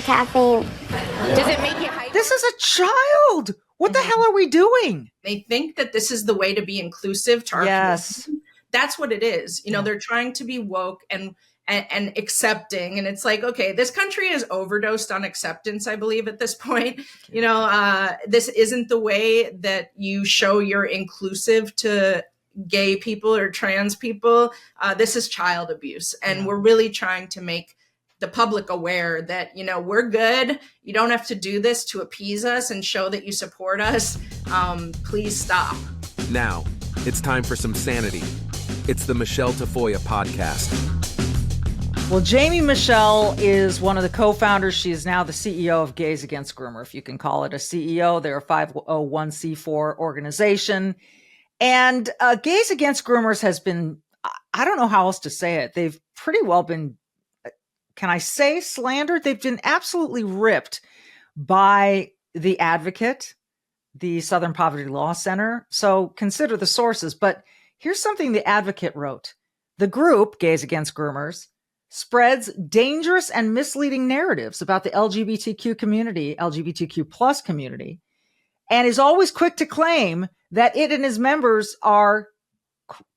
and caffeine. Does it make you hyper? This is a child. What the hell are we doing? They think that this is the way to be inclusive to our community. That's what it is. You know, they're trying to be woke and accepting. And it's like, okay, this country is overdosed on acceptance, I believe, at this point. You know, this isn't the way that you show you're inclusive to gay people or trans people. This is child abuse. And we're really trying to make the public aware that, you know, we're good. You don't have to do this to appease us and show that you support us. Please stop. Now, it's time for some sanity. It's the Michele Tafoya podcast. Well, Jaimee Michell is one of the co-founders. She is now the CEO of Gays Against Groomers, if you can call it a CEO. They're a 501c4 organization. And Gays Against Groomers has been, I don't know how else to say it. They've pretty well been, can I say slandered? They've been absolutely ripped by The Advocate, the Southern Poverty Law Center. So consider the sources. But here's something The Advocate wrote. The group, Gays Against Groomers, spreads dangerous and misleading narratives about the LGBTQ community, LGBTQ plus community, and is always quick to claim that it and its members are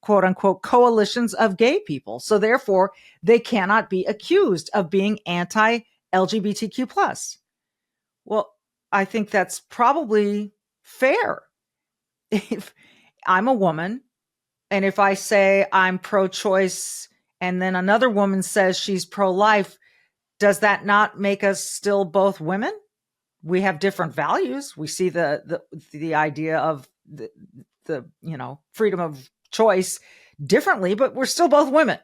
quote unquote coalitions of gay people. So therefore, they cannot be accused of being anti-LGBTQ plus. Well, I think that's probably fair. If I'm a woman, and if I say I'm pro-choice, and then another woman says she's pro-life, does that not make us still both women? We have different values. We see the idea of the you know, freedom of choice differently, but we're still both women.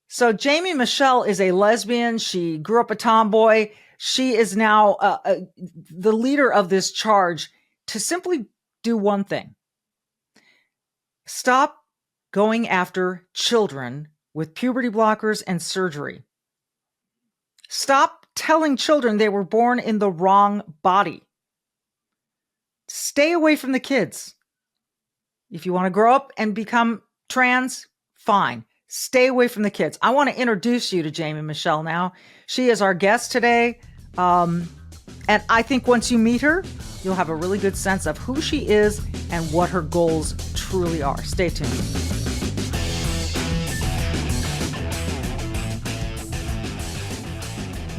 So Jaimee Michell is a lesbian. She grew up a tomboy. She is now the leader of this charge to simply do one thing. Stop going after children with puberty blockers and surgery. Stop telling children they were born in the wrong body. Stay away from the kids. If you want to grow up and become trans, fine. Stay away from the kids. I want to introduce you to Jaimee Michell now. She is our guest today. And I think once you meet her, you'll have a really good sense of who she is and what her goals truly are. Stay tuned.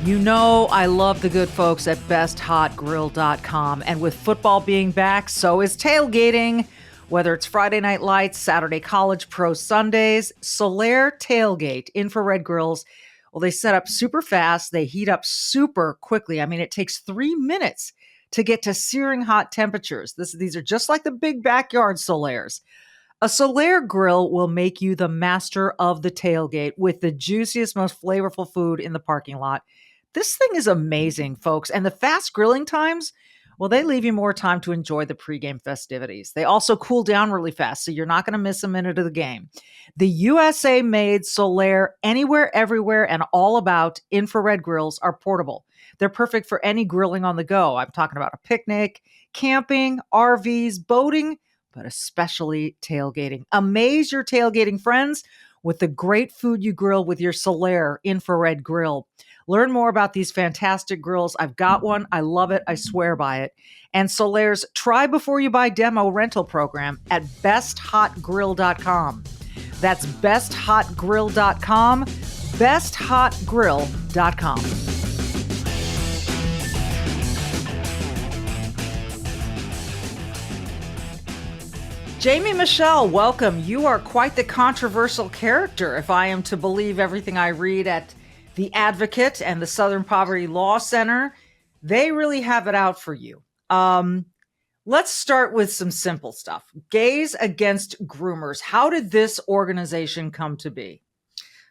You know, I love the good folks at besthotgrill.com. And with football being back, so is tailgating. Whether it's Friday Night Lights, Saturday College Pro Sundays, Solaire Tailgate, infrared grills, well, they set up super fast. They heat up super quickly. I mean, it takes 3 minutes to get to searing hot temperatures. These are just like the big backyard Solaires. A Solaire grill will make you the master of the tailgate with the juiciest, most flavorful food in the parking lot. This thing is amazing, folks. And the fast grilling times, well, they leave you more time to enjoy the pregame festivities. They also cool down really fast, so you're not going to miss a minute of the game. The USA-made Solaire Anywhere, Everywhere, and All About infrared grills are portable. They're perfect for any grilling on the go. I'm talking about a picnic, camping, RVs, boating, but especially tailgating. Amaze your tailgating friends with the great food you grill with your Solaire infrared grill. Learn more about these fantastic grills. I've got one. I love it. I swear by it. And Solaire's Try Before You Buy demo rental program at besthotgrill.com. That's besthotgrill.com, besthotgrill.com. Jaimee Michell, welcome. You are quite the controversial character, if I am to believe everything I read at The Advocate and the Southern Poverty Law Center. They really have it out for you. Let's start with some simple stuff. Gays Against Groomers. How did this organization come to be?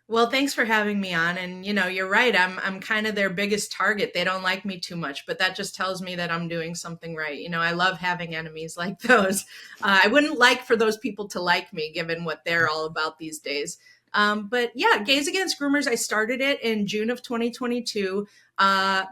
Well, thanks for having me on. And, you know, you're right. I'm kind of their biggest target. They don't like me too much, but that just tells me that I'm doing something right. You know, I love having enemies like those. I wouldn't like for those people to like me, given what they're all about these days. But yeah, Gays Against Groomers, I started it in June of 2022,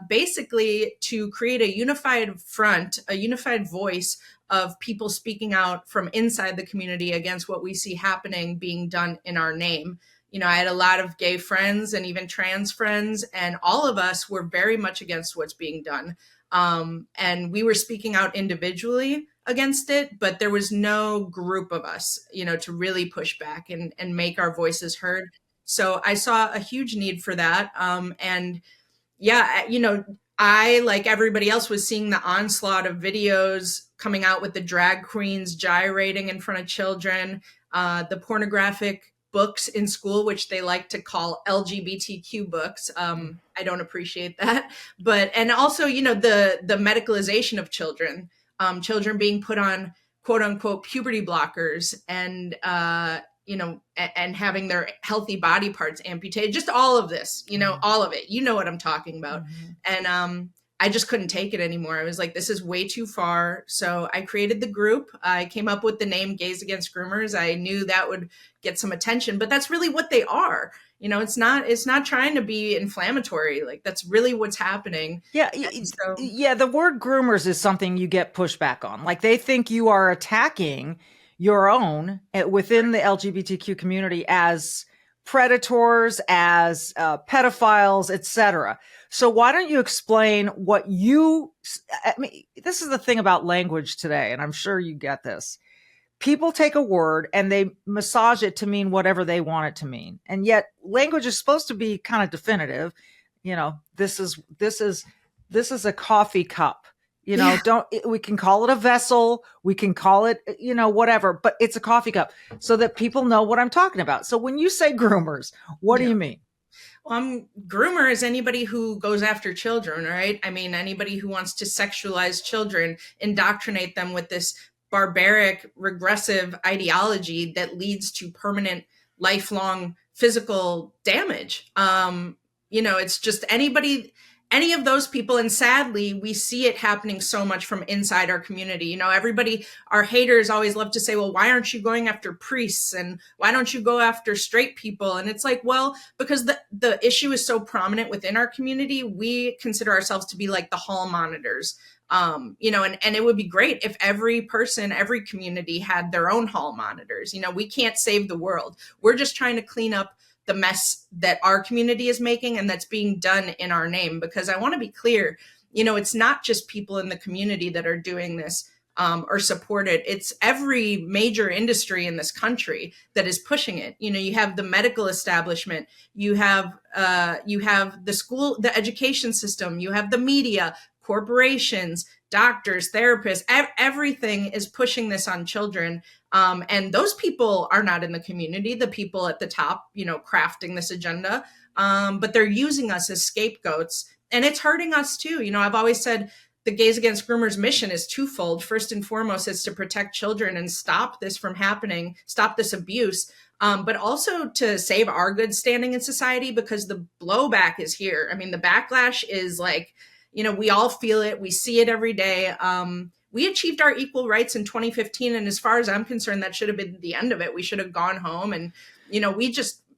basically to create a unified front, a unified voice of people speaking out from inside the community against what we see happening being done in our name. I had a lot of gay friends and even trans friends, and all of us were very much against what's being done. And we were speaking out individually against it, but there was no group of us, to really push back and make our voices heard. So I saw a huge need for that. And yeah, I, like everybody else, was seeing the onslaught of videos coming out with the drag queens gyrating in front of children, the pornographic books in school, which they like to call LGBTQ books. I don't appreciate that. And also, the medicalization of children, children being put on quote unquote puberty blockers and, and having their healthy body parts amputated, just all of this, all of it, what I'm talking about. Mm-hmm. And I just couldn't take it anymore. I was like, this is way too far. So I created the group. I came up with the name Gays Against Groomers. I knew that would get some attention, but that's really what they are. It's not trying to be inflammatory. Like, that's really what's happening. Yeah. Yeah. The word groomers is something you get pushback on. Like, they think you are attacking your own within the LGBTQ community as predators, as pedophiles, etc. So why don't you explain what this is the thing about language today, and I'm sure you get this. People take a word and they massage it to mean whatever they want it to mean. And yet language is supposed to be kind of definitive. This is a coffee cup. We can call it a vessel, we can call it, whatever, but it's a coffee cup so that people know what I'm talking about. So when you say groomers, what do you mean? Well, groomer is anybody who goes after children, right? I mean, anybody who wants to sexualize children, indoctrinate them with this barbaric, regressive ideology that leads to permanent, lifelong physical damage. It's just any of those people. And sadly, we see it happening so much from inside our community. Our haters always love to say, well, why aren't you going after priests? And why don't you go after straight people? And it's like, well, because the issue is so prominent within our community, we consider ourselves to be like the hall monitors. And it would be great if every person, every community had their own hall monitors. We can't save the world. We're just trying to clean up the mess that our community is making and that's being done in our name. Because I want to be clear, it's not just people in the community that are doing this or support it. It's every major industry in this country that is pushing it. You have the medical establishment, you have the school, the education system, you have the media, corporations, doctors, therapists, everything is pushing this on children. And those people are not in the community, the people at the top, crafting this agenda. But they're using us as scapegoats, and it's hurting us too. I've always said the Gays Against Groomers mission is twofold. First and foremost, it's to protect children and stop this from happening, stop this abuse. But also to save our good standing in society, because the blowback is here. I mean, the backlash is like, we all feel it. We see it every day. We achieved our equal rights in 2015. And as far as I'm concerned, that should have been the end of it. We should have gone home. And,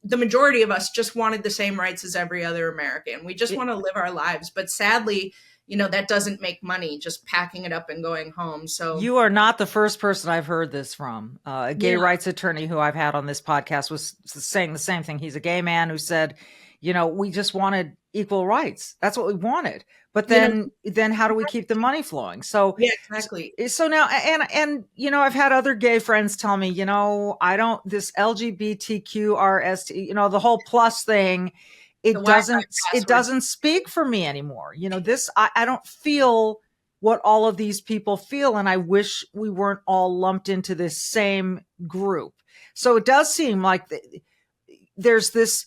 the majority of us just wanted the same rights as every other American. We just want to live our lives. But sadly, that doesn't make money, just packing it up and going home. So you are not the first person I've heard this from. A gay rights attorney who I've had on this podcast was saying the same thing. He's a gay man who said, we just wanted equal rights. That's what we wanted. But then how do we keep the money flowing? So yeah, exactly. So now, and I've had other gay friends tell me, this LGBTQRST, the whole plus thing, it doesn't speak for me anymore. I don't feel what all of these people feel, and I wish we weren't all lumped into this same group. So it does seem like there's this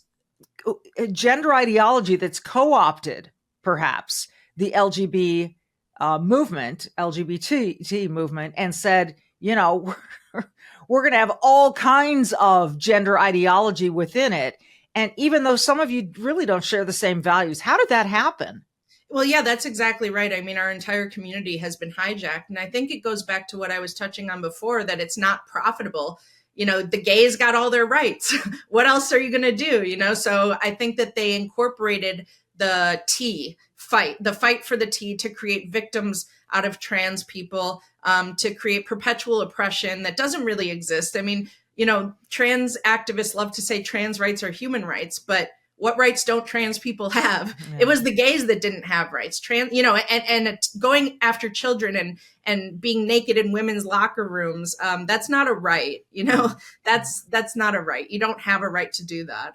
gender ideology that's co-opted, perhaps, the LGBT movement, and said, we're going to have all kinds of gender ideology within it. And even though some of you really don't share the same values, how did that happen? Well, yeah, that's exactly right. I mean, our entire community has been hijacked. And I think it goes back to what I was touching on before, that it's not profitable. The gays got all their rights. What else are you going to do? So I think that they incorporated the fight for the T, to create victims out of trans people, to create perpetual oppression that doesn't really exist. I mean, trans activists love to say trans rights are human rights, but what rights don't trans people have? Yeah. It was the gays that didn't have rights. And going after children and being naked in women's locker rooms, that's not a right. That's not a right. You don't have a right to do that.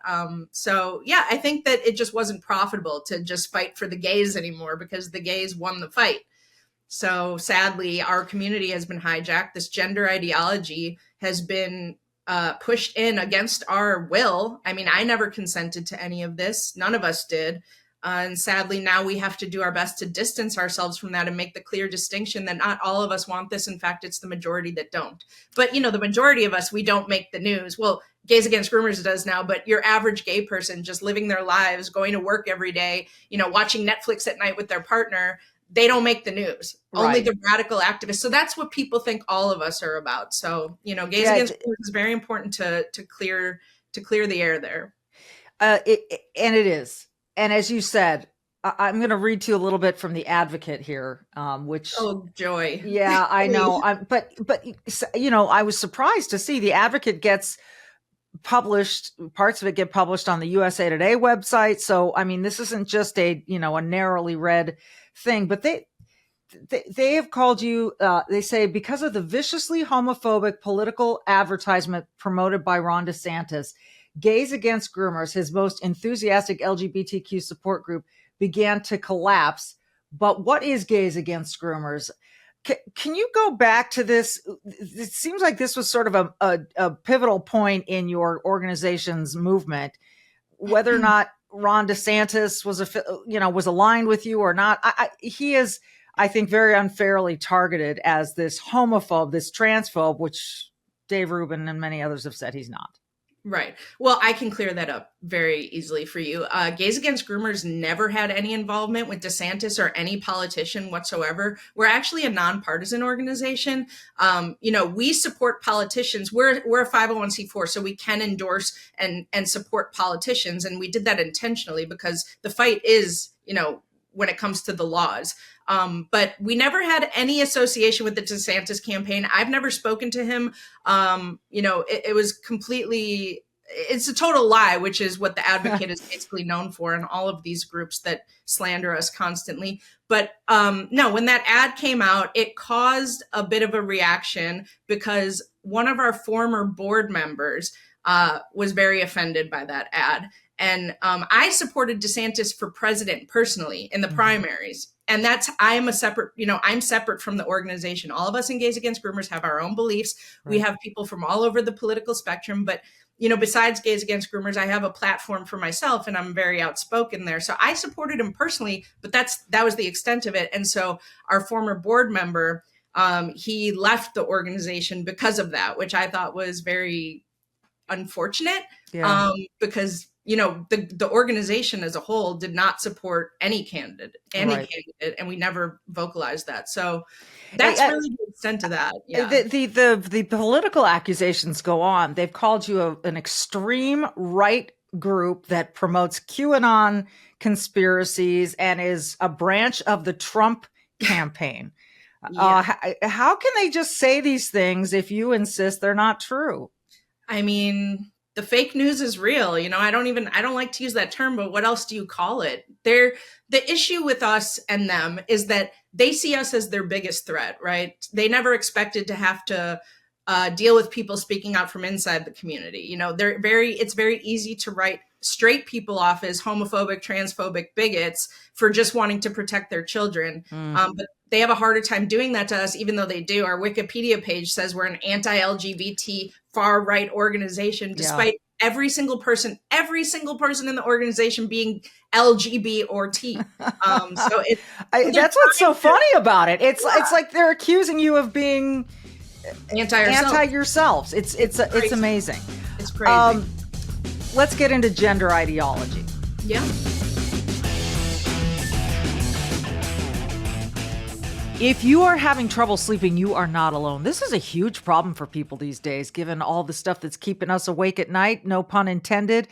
So yeah, I think that it just wasn't profitable to just fight for the gays anymore because the gays won the fight. So sadly, our community has been hijacked. This gender ideology has been pushed in against our will. I mean, I never consented to any of this. None of us did. And sadly, now we have to do our best to distance ourselves from that and make the clear distinction that not all of us want this. In fact, it's the majority that don't. But, the majority of us, we don't make the news. Well, Gays Against Groomers does now, but your average gay person just living their lives, going to work every day, watching Netflix at night with their partner, they don't make the news. Right. Only the radical activists. So that's what people think all of us are about. So, Gays Against Groomers is very important to clear the air there. And it is. And as you said, I'm going to read to you a little bit from The Advocate here, which. Oh, joy. Yeah, I know. But I was surprised to see The Advocate gets published, parts of it get published on the USA Today website. So, I mean, this isn't just a narrowly read thing, but they have called you, they say, because of the viciously homophobic political advertisement promoted by Ron DeSantis, Gays Against Groomers, his most enthusiastic LGBTQ support group, began to collapse. But what is Gays Against Groomers? Can you go back to this? It seems like this was sort of a pivotal point in your organization's movement, whether or not Ron DeSantis was aligned with you or not. He is, I think, very unfairly targeted as this homophobe, this transphobe, which Dave Rubin and many others have said he's not. Right. Well, I can clear that up very easily for you. Gays Against Groomers never had any involvement with DeSantis or any politician whatsoever. We're actually a nonpartisan organization. We support politicians. We're a 501c4, so we can endorse and support politicians. And we did that intentionally because the fight is, when it comes to the laws. But we never had any association with the DeSantis campaign. I've never spoken to him. It was completely, it's a total lie, which is what The Advocate is basically known for, and all of these groups that slander us constantly. But no, when that ad came out, it caused a bit of a reaction because one of our former board members was very offended by that ad. And I supported DeSantis for president personally in the primaries. And I'm separate from the organization. All of us in Gays Against Groomers have our own beliefs. Right. We have people from all over the political spectrum. But, besides Gays Against Groomers, I have a platform for myself and I'm very outspoken there. So I supported him personally, but that was the extent of it. And so our former board member, he left the organization because of that, which I thought was very unfortunate. Yeah. Because the organization as a whole did not support any candidate, and we never vocalized that. So that's really the extent of that. Yeah. The political accusations go on. They've called you an extreme right group that promotes QAnon conspiracies and is a branch of the Trump campaign. Yeah. How can they just say these things if you insist they're not true? I mean, the fake news is real. I don't like to use that term, but what else do you call it? The issue with us and them is that they see us as their biggest threat, right? They never expected to have to deal with people speaking out from inside the community. It's very easy to write straight people off as homophobic, transphobic bigots for just wanting to protect their children. But they have a harder time doing that to us, even though they do. Our Wikipedia page says we're an anti-LGBT far-right organization, despite every single person in the organization being LGB or T. So that's what's so funny about it. It's like they're accusing you of being anti-yourselves. It's amazing. It's crazy. Let's get into gender ideology. Yeah. If you are having trouble sleeping, you are not alone. This is a huge problem for people these days, given all the stuff that's keeping us awake at night, no pun intended.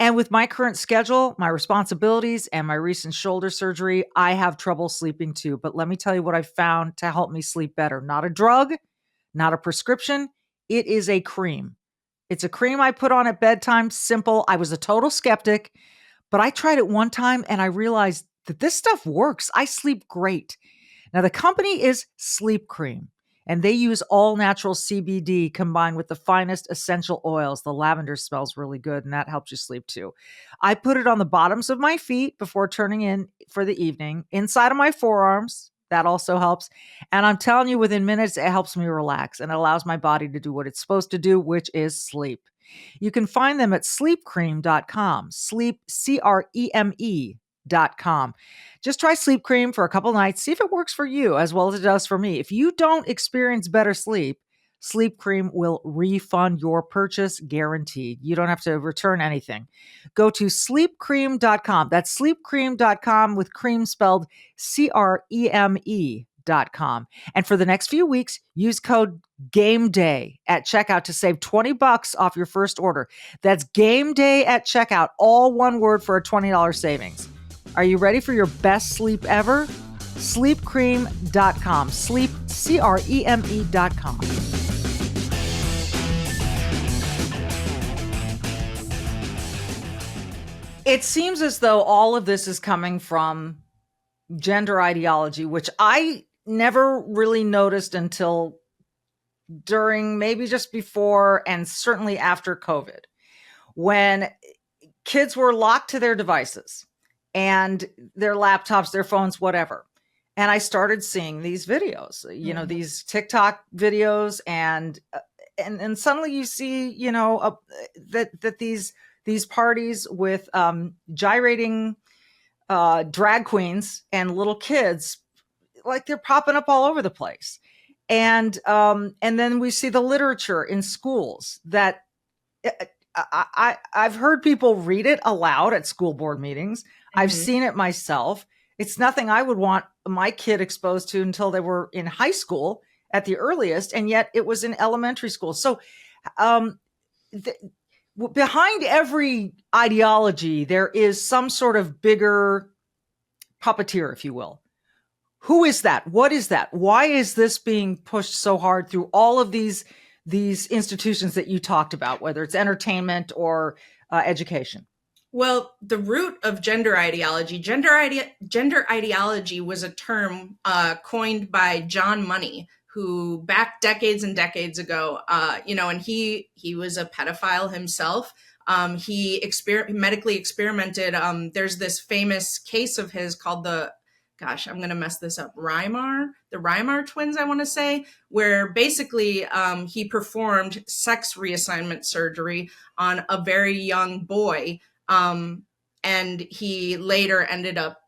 And with my current schedule, my responsibilities, and my recent shoulder surgery, I have trouble sleeping too. But let me tell you what I've found to help me sleep better. Not a drug, not a prescription. It is a cream. It's a cream I put on at bedtime. Simple. I was a total skeptic, but I tried it one time and I realized that this stuff works. I sleep great. Now, the company is Sleep Cream, and they use all natural CBD combined with the finest essential oils. The lavender smells really good, and that helps you sleep too. I put it on the bottoms of my feet before turning in for the evening, inside of my forearms. That also helps. And I'm telling you, within minutes, it helps me relax and it allows my body to do what it's supposed to do, which is sleep. You can find them at sleepcream.com, sleep, CREME.com. Just try Sleep Cream for a couple nights. See if it works for you as well as it does for me. If you don't experience better sleep, Sleep Cream will refund your purchase guaranteed. You don't have to return anything. Go to sleepcream.com. That's sleepcream.com with cream spelled CREME.com. And for the next few weeks, use code GAMEDAY at checkout to save $20 off your first order. That's GAMEDAY at checkout, all one word for a $20 savings. Are you ready for your best sleep ever? Sleepcream.com. Sleep, CREME.com. It seems as though all of this is coming from gender ideology, which I never really noticed until during, maybe just before and certainly after COVID, when kids were locked to their devices and their laptops, their phones, whatever. And I started seeing these videos, these TikTok videos, and suddenly you see, that these parties with gyrating drag queens and little kids, like they're popping up all over the place. And then we see the literature in schools that I've heard people read it aloud at school board meetings. Mm-hmm. I've seen it myself. It's nothing I would want my kid exposed to until they were in high school at the earliest. And yet it was in elementary school. So behind every ideology, there is some sort of bigger puppeteer, if you will. Who is that? What is that? Why is this being pushed so hard through all of these institutions that you talked about, whether it's entertainment or education? Well, the root of gender ideology was a term coined by John Money, who back decades and decades ago, and he was a pedophile himself. He medically experimented. There's this famous case of his called I'm going to mess this up, the Reimar twins, I want to say, where basically he performed sex reassignment surgery on a very young boy. And he later ended up,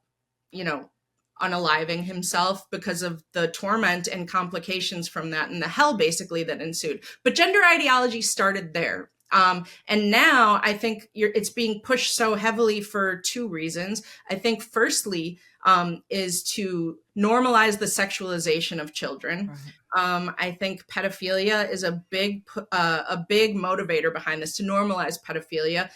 unaliving himself because of the torment and complications from that and the hell basically that ensued. But gender ideology started there. And now I think it's being pushed so heavily for two reasons. I think firstly, is to normalize the sexualization of children. Right. I think pedophilia is a big motivator behind this, to normalize pedophilia.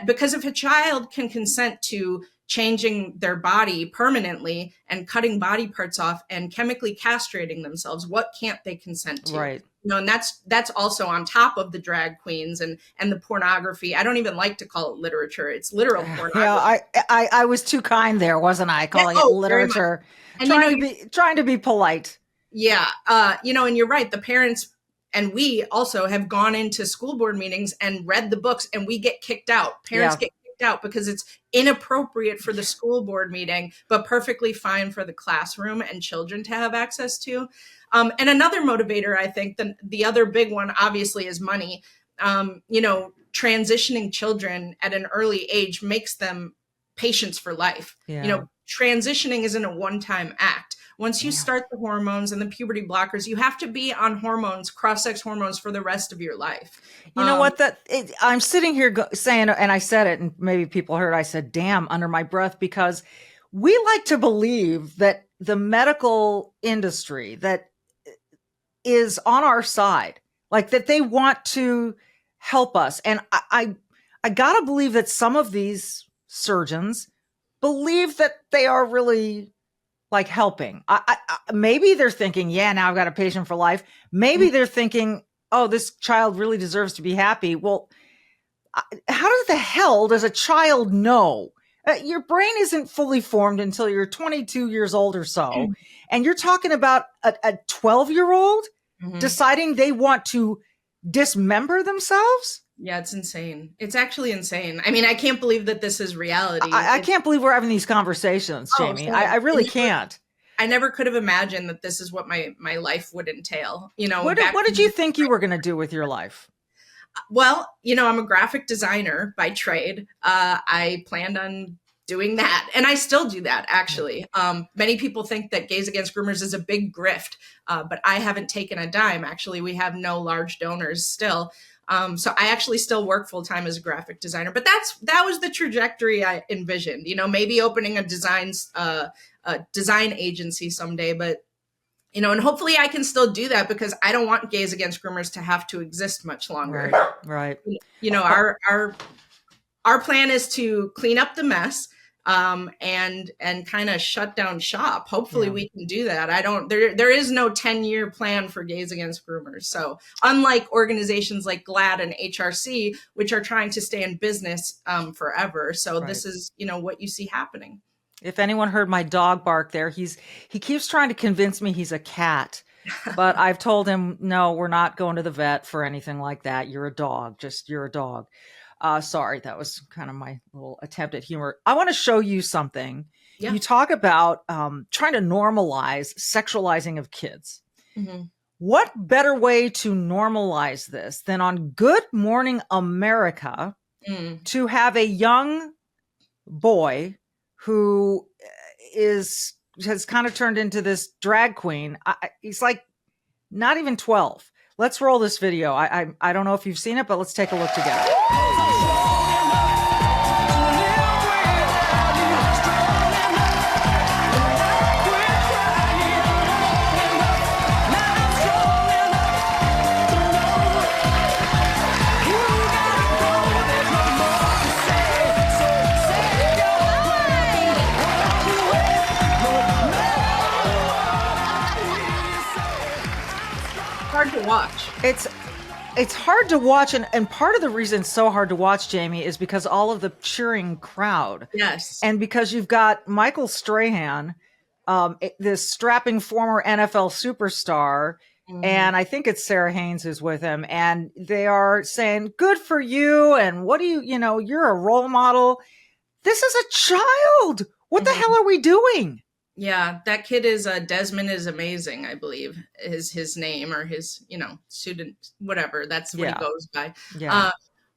Because if a child can consent to changing their body permanently and cutting body parts off and chemically castrating themselves, what can't they consent to? Right. And that's also on top of the drag queens and the pornography. I don't even like to call it literature. It's literal pornography. Yeah, I was too kind there, wasn't I? Calling it literature, and trying to be polite. Yeah. And you're right. The parents and we also have gone into school board meetings and read the books, and we get kicked out. Parents get kicked out because it's inappropriate for the school board meeting, but perfectly fine for the classroom and children to have access to. And another motivator, I think, the other big one, obviously, is money. Transitioning children at an early age makes them patients for life. Yeah. Transitioning isn't a one-time act. Once you start the hormones and the puberty blockers, you have to be on hormones, cross-sex hormones, for the rest of your life. You know what? I'm sitting here saying, and I said it, and maybe people heard, I said, damn, under my breath, because we like to believe that the medical industry that is on our side, like that they want to help us. And I got to believe that some of these surgeons believe that they are really like helping. Maybe they're thinking, yeah, now I've got a patient for life. Maybe they're thinking, oh, this child really deserves to be happy. Well, how the hell does a child know? Your brain isn't fully formed until you're 22 years old or so. And you're talking about a 12-year-old deciding they want to dismember themselves? Yeah, it's insane. It's actually insane. I mean, I can't believe that this is reality. I can't believe we're having these conversations, Jaimee. I really can't. I never could have imagined that this is what my life would entail. You know, what did you think you were going to do with your life? Well, you know, I'm a graphic designer by trade. I planned on doing that, and I still do that, actually. Many people think that Gays Against Groomers is a big grift, but I haven't taken a dime. Actually, we have no large donors still. So I actually still work full time as a graphic designer, but that was the trajectory I envisioned, you know, maybe opening a design agency someday, but, you know, and hopefully I can still do that because I don't want Gays Against Groomers to have to exist much longer. Right. You know, our plan is to clean up the mess, and kind of shut down shop. Hopefully we can do that. There is no 10-year plan for Gays Against Groomers. So unlike organizations like GLAAD and HRC, which are trying to stay in business forever. So this is, you know, what you see happening. If anyone heard my dog bark there, he keeps trying to convince me he's a cat, but I've told him, no, we're not going to the vet for anything like that. You're a dog. You're a dog. Sorry, that was kind of my little attempt at humor. I want to show you something. Yeah. You talk about trying to normalize sexualizing of kids. What better way to normalize this than on Good Morning America to have a young boy who has kind of turned into this drag queen. He's like not even 12. Let's roll this video. I don't know if you've seen it, but let's take a look together. Hard to watch. It's hard to watch, and part of the reason it's so hard to watch, Jaimee, is because all of the cheering crowd. Yes. And because you've got Michael Strahan, this strapping former NFL superstar, and I think it's Sarah Haynes who's with him, and they are saying, good for you, and what do you know, you're a role model. This is a child. What the hell are we doing? Yeah, that kid is Desmond is Amazing, I believe, is his name, or his, you know, student, whatever. That's what he goes by. Yeah.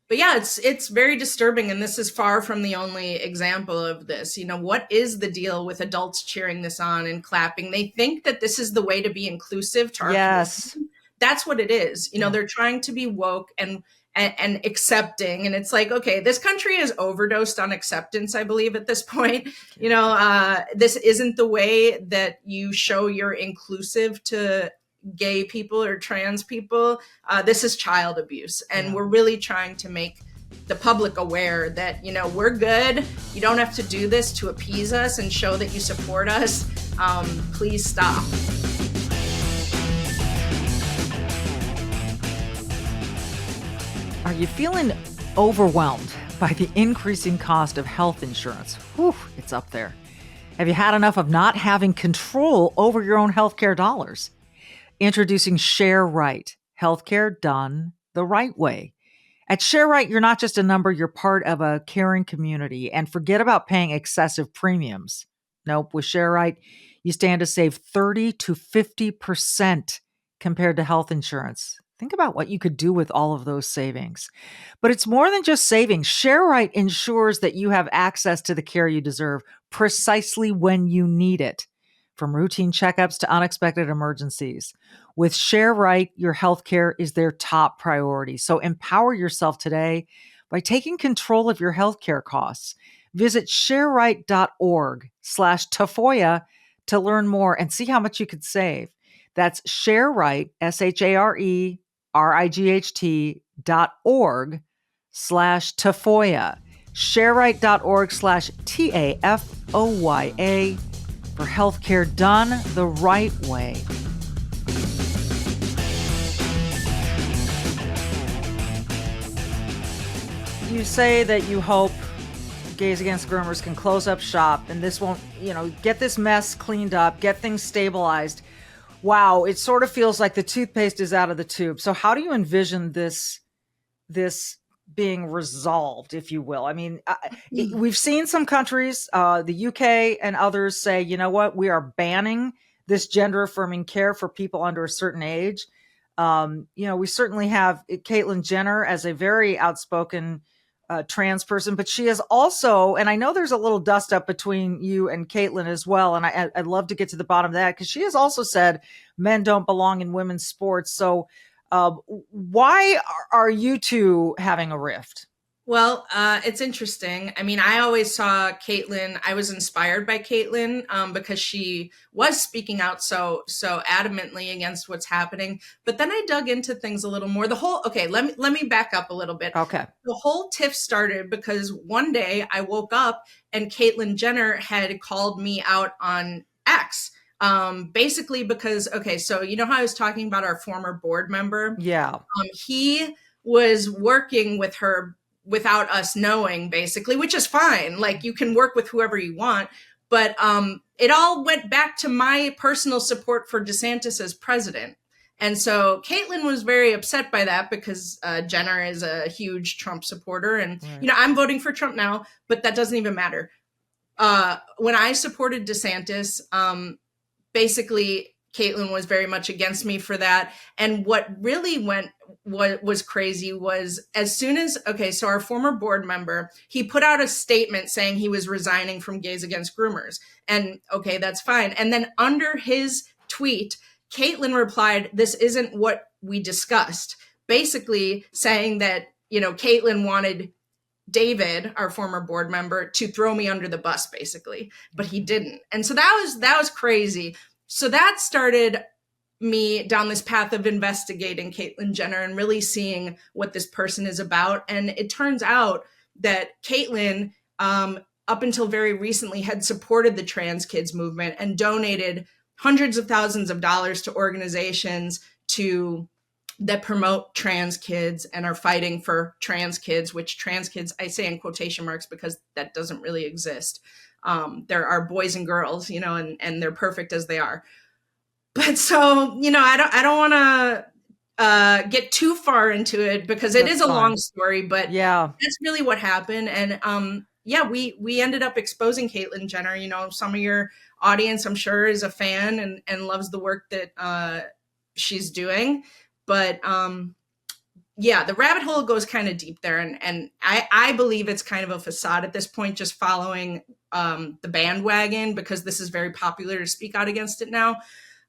But yeah, it's very disturbing, and this is far from the only example of this. You know, what is the deal with adults cheering this on and clapping? They think that this is the way to be inclusive to our community. That's what it is. You know, they're trying to be woke and accepting, and it's like, okay, this country is overdosed on acceptance, I believe, at this point. You know, this isn't the way that you show you're inclusive to gay people or trans people. This is child abuse, and we're really trying to make the public aware that, you know, we're good. You don't have to do this to appease us and show that you support us. Please stop. Are you feeling overwhelmed by the increasing cost of health insurance? Whew, it's up there. Have you had enough of not having control over your own healthcare dollars? Introducing Share Right, healthcare done the right way. At Share Right, you're not just a number, you're part of a caring community. And forget about paying excessive premiums. Nope, with Share Right, you stand to save 30 to 50% compared to health insurance. Think about what you could do with all of those savings. But it's more than just savings. Share Right ensures that you have access to the care you deserve precisely when you need it, from routine checkups to unexpected emergencies. With Share Right, your healthcare is their top priority. So empower yourself today by taking control of your healthcare costs. Visit shareright.org/Tafoya to learn more and see how much you could save. That's ShareRight, ShareRight.org/Tafoya. ShareRight.org/TAFOYA for healthcare done the right way. you say that you hope Gays Against Groomers can close up shop and this won't, get this mess cleaned up, get things stabilized. Wow, it sort of feels like the toothpaste is out of the tube. So how do you envision this being resolved, if you will? I mean, we've seen some countries, the UK and others say, you know what, we are banning this gender affirming care for people under a certain age. We certainly have Caitlyn Jenner as a very outspoken trans person, but she is also, and I know there's a little dust up between you and Caitlyn as well, and I'd love to get to the bottom of that, because she has also said men don't belong in women's sports. So why are you two having a rift? Well, it's interesting. I mean, I always saw Caitlyn, I was inspired by Caitlyn because she was speaking out so adamantly against what's happening. But then I dug into things a little more. Let me back up a little bit. Okay. The whole tiff started because one day I woke up and Caitlyn Jenner had called me out on X. Basically because, so you know how I was talking about our former board member? Yeah. He was working with her without us knowing, basically, which is fine. Like, you can work with whoever you want. But it all went back to my personal support for DeSantis as president. And so Caitlyn was very upset by that because Jenner is a huge Trump supporter. And, right. I'm voting for Trump now, but that doesn't even matter. When I supported DeSantis, basically, Caitlyn was very much against me for that. And what really was crazy was as soon as, so our former board member, he put out a statement saying he was resigning from Gays Against Groomers. And that's fine. And then under his tweet, Caitlyn replied, "This isn't what we discussed," basically saying that, Caitlyn wanted David, our former board member, to throw me under the bus, basically, but he didn't. And so that was crazy. So that started me down this path of investigating Caitlyn Jenner and really seeing what this person is about. And it turns out that Caitlyn, up until very recently, had supported the trans kids movement and donated hundreds of thousands of dollars to organizations that promote trans kids and are fighting for trans kids, which trans kids, I say in quotation marks because that doesn't really exist. There are boys and girls, and they're perfect as they are. But so, I don't want to get too far into it because it is a long story, but yeah, that's really what happened. And we ended up exposing Caitlyn Jenner. Some of your audience, I'm sure, is a fan and loves the work that she's doing. But the rabbit hole goes kind of deep there. And I believe it's kind of a facade at this point, just following the bandwagon because this is very popular to speak out against it now.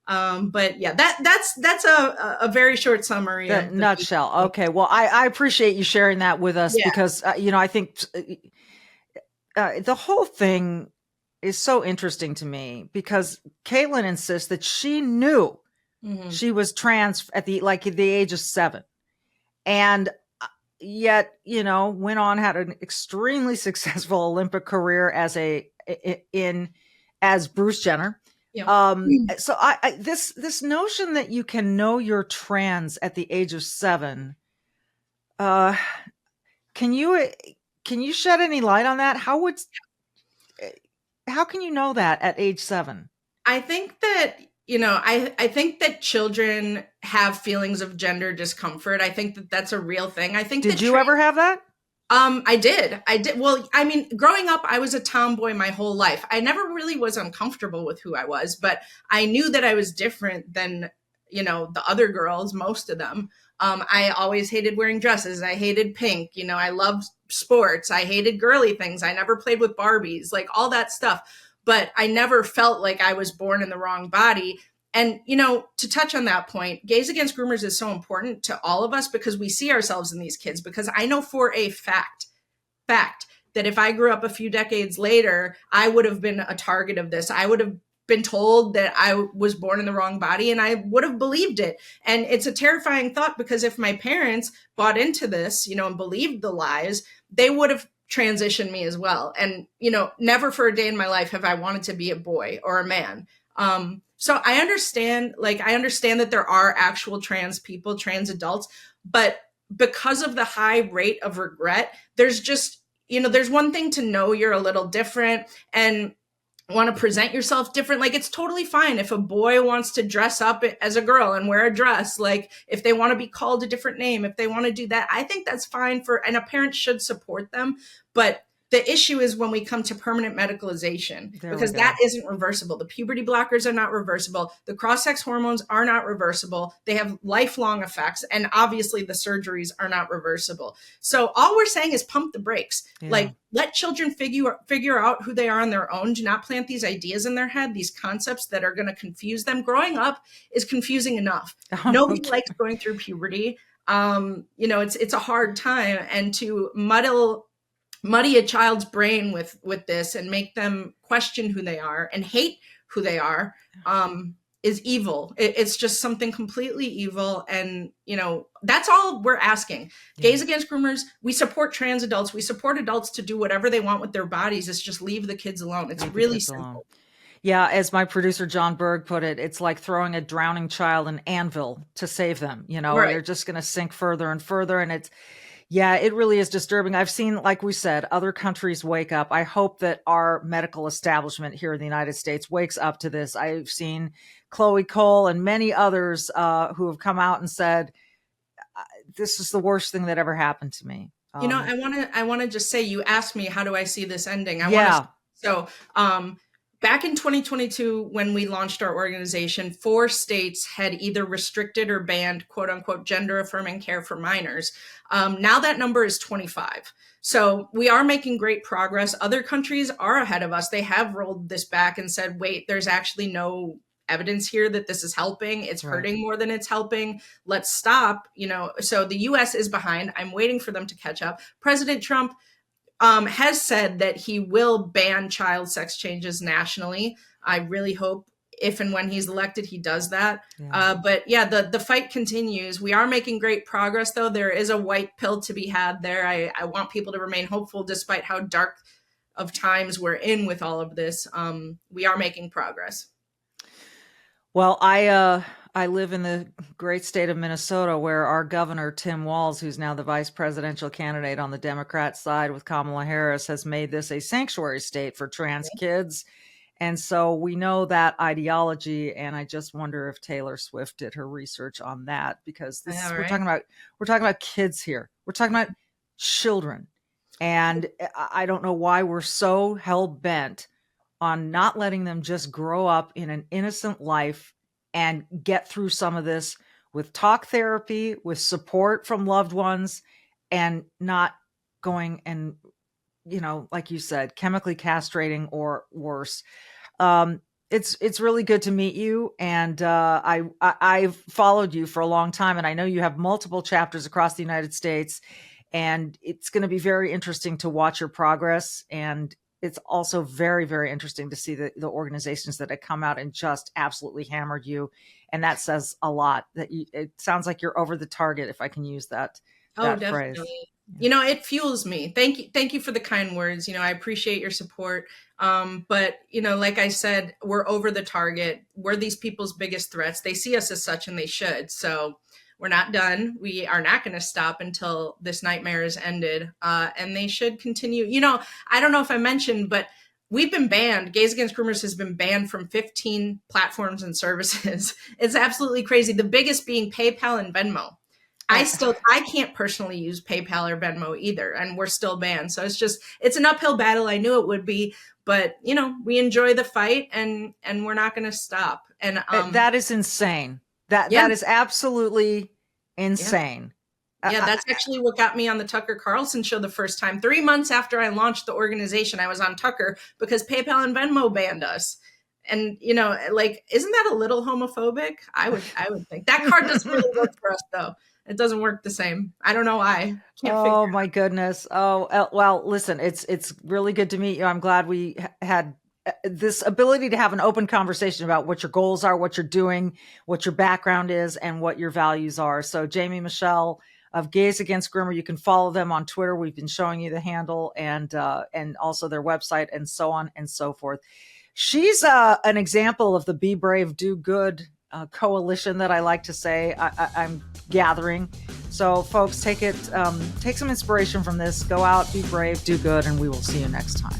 But yeah, that's a very short summary. That nutshell. Okay. Well, I appreciate you sharing that with us because, I think the whole thing is so interesting to me because Caitlyn insists that she knew she was trans at the age of 7. And yet, went on, had an extremely successful Olympic career as Bruce Jenner. Yeah. So this notion that you can know you're trans at the age of 7, can you shed any light on that? How can you know that at age 7? I think that, I think that children have feelings of gender discomfort. I think that that's a real thing. I think. Did you ever have that? I did. Well, I mean, growing up, I was a tomboy my whole life. I never really was uncomfortable with who I was, but I knew that I was different than, the other girls, most of them. I always hated wearing dresses. I hated pink. I loved sports. I hated girly things. I never played with Barbies, like all that stuff. But I never felt like I was born in the wrong body. And, to touch on that point, Gays Against Groomers is so important to all of us because we see ourselves in these kids. Because I know for a fact that if I grew up a few decades later, I would have been a target of this. I would have been told that I was born in the wrong body and I would have believed it. And it's a terrifying thought because if my parents bought into this, and believed the lies, they would have transitioned me as well. And, never for a day in my life have I wanted to be a boy or a man. So I understand that there are actual trans people, trans adults, but because of the high rate of regret, there's just, there's one thing to know you're a little different and want to present yourself different. Like, it's totally fine if a boy wants to dress up as a girl and wear a dress, like if they want to be called a different name, if they want to do that, I think that's fine and a parent should support them. But the issue is when we come to permanent medicalization, because that isn't reversible. The puberty blockers are not reversible. The cross-sex hormones are not reversible. They have lifelong effects. And obviously the surgeries are not reversible. So all we're saying is pump the brakes. Yeah. Like, let children figure out who they are on their own. Do not plant these ideas in their head, these concepts that are going to confuse them. Growing up is confusing enough. Nobody likes going through puberty. It's a hard time, and to muddy a child's brain with this and make them question who they are and hate who they are is evil. It's just something completely evil. And, that's all we're asking. Gays Against Groomers, we support trans adults. We support adults to do whatever they want with their bodies. It's just leave the kids alone. It's really simple. Yeah, as my producer John Berg put it, it's like throwing a drowning child an anvil to save them. Right. They're just going to sink further and further. And it really is disturbing. I've seen, like we said, other countries wake up. I hope that our medical establishment here in the United States wakes up to this. I've seen Chloe Cole and many others who have come out and said, this is the worst thing that ever happened to me. I want to just say, you asked me, how do I see this ending? Back in 2022, when we launched our organization, 4 states had either restricted or banned, quote unquote, gender affirming care for minors. Now that number is 25. So we are making great progress. Other countries are ahead of us. They have rolled this back and said, wait, there's actually no evidence here that this is helping. It's hurting more than it's helping. Let's stop. So the US is behind. I'm waiting for them to catch up. President Trump has said that he will ban child sex changes nationally. I really hope if and when he's elected, he does that. The fight continues. We are making great progress, though. There is a white pill to be had there. I want people to remain hopeful despite how dark of times we're in with all of this. We are making progress. Well, I live in the great state of Minnesota, where our governor, Tim Walz, who's now the vice presidential candidate on the Democrat side with Kamala Harris, has made this a sanctuary state for trans kids. And so we know that ideology. And I just wonder if Taylor Swift did her research on that, because we're talking about kids here. We're talking about children. And I don't know why we're so hell bent on not letting them just grow up in an innocent life and get through some of this with talk therapy, with support from loved ones, and not going and, like you said, chemically castrating or worse. It's really good to meet you. And I've followed you for a long time, and I know you have multiple chapters across the United States, and it's going to be very interesting to watch your progress. And it's also very, very interesting to see the organizations that have come out and just absolutely hammered you. And that says a lot. It sounds like you're over the target, if I can use that definitely. phrase. It fuels me. Thank you for the kind words. I appreciate your support. But like I said, we're over the target. We're these people's biggest threats. They see us as such, and they should. So we're not done. We are not going to stop until this nightmare is ended. And they should continue. I don't know if I mentioned, but we've been banned. Gays Against Groomers has been banned from 15 platforms and services. It's absolutely crazy. The biggest being PayPal and Venmo. I can't personally use PayPal or Venmo either, and we're still banned. So it's an uphill battle. I knew it would be, but we enjoy the fight, and we're not going to stop. And that is insane. That is absolutely insane. Yeah, that's actually what got me on the Tucker Carlson show the first time. 3 months after I launched the organization, I was on Tucker because PayPal and Venmo banned us. And, isn't that a little homophobic? I would think. That card doesn't really work for us, though. It doesn't work the same. I don't know why. Oh, my goodness. Oh, well, listen, it's really good to meet you. I'm glad we had this ability to have an open conversation about what your goals are, what you're doing, what your background is, and what your values are. So Jaimee Michell of Gays Against Groomer, you can follow them on Twitter. We've been showing you the handle and also their website and so on and so forth. She's an example of the Be Brave, Do Good coalition that I like to say I'm gathering. So folks, take some inspiration from this. Go out, be brave, do good, and we will see you next time.